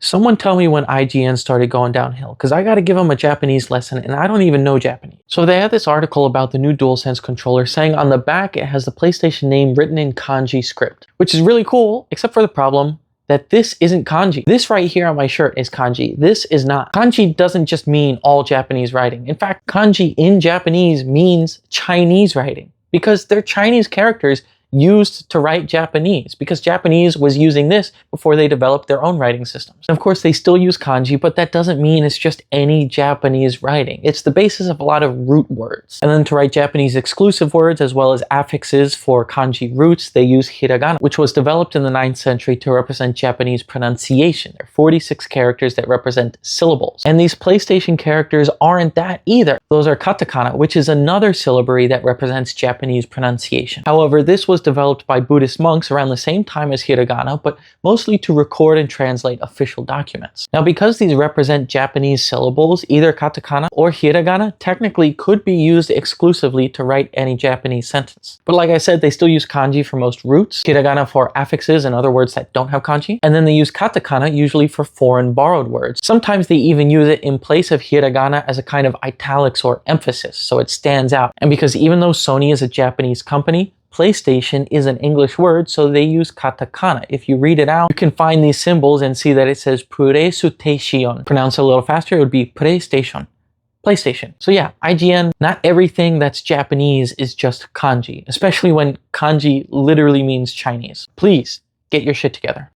Someone tell me when IGN started going downhill, because I gotta give them a Japanese lesson and I don't even know Japanese. So they had this article about the new DualSense controller saying on the back it has the PlayStation name written in kanji script, which is really cool, except for the problem that this isn't kanji. This right here on my shirt is kanji. This is not. Kanji doesn't just mean all Japanese writing. In fact, kanji in Japanese means Chinese writing, because they're Chinese characters used to write Japanese, because Japanese was using this before they developed their own writing systems. And of course, they still use kanji, but that doesn't mean it's just any Japanese writing. It's the basis of a lot of root words. And then to write Japanese exclusive words, as well as affixes for kanji roots, they use hiragana, which was developed in the 9th century to represent Japanese pronunciation. There are 46 characters that represent syllables. And these PlayStation characters aren't that either. Those are katakana, which is another syllabary that represents Japanese pronunciation. However, this was developed by Buddhist monks around the same time as hiragana, but mostly to record and translate official documents. Now, because these represent Japanese syllables, either katakana or hiragana technically could be used exclusively to write any Japanese sentence. But like I said, they still use kanji for most roots, hiragana for affixes and other words that don't have kanji, and then they use katakana usually for foreign borrowed words. Sometimes they even use it in place of hiragana as a kind of italics or emphasis, so it stands out. And because even though Sony is a Japanese company, PlayStation is an English word, so they use katakana. If you read it out, you can find these symbols and see that it says PlayStation. Pronounce it a little faster, it would be PlayStation. PlayStation. So yeah, IGN, not everything that's Japanese is just kanji, especially when kanji literally means Chinese. Please get your shit together.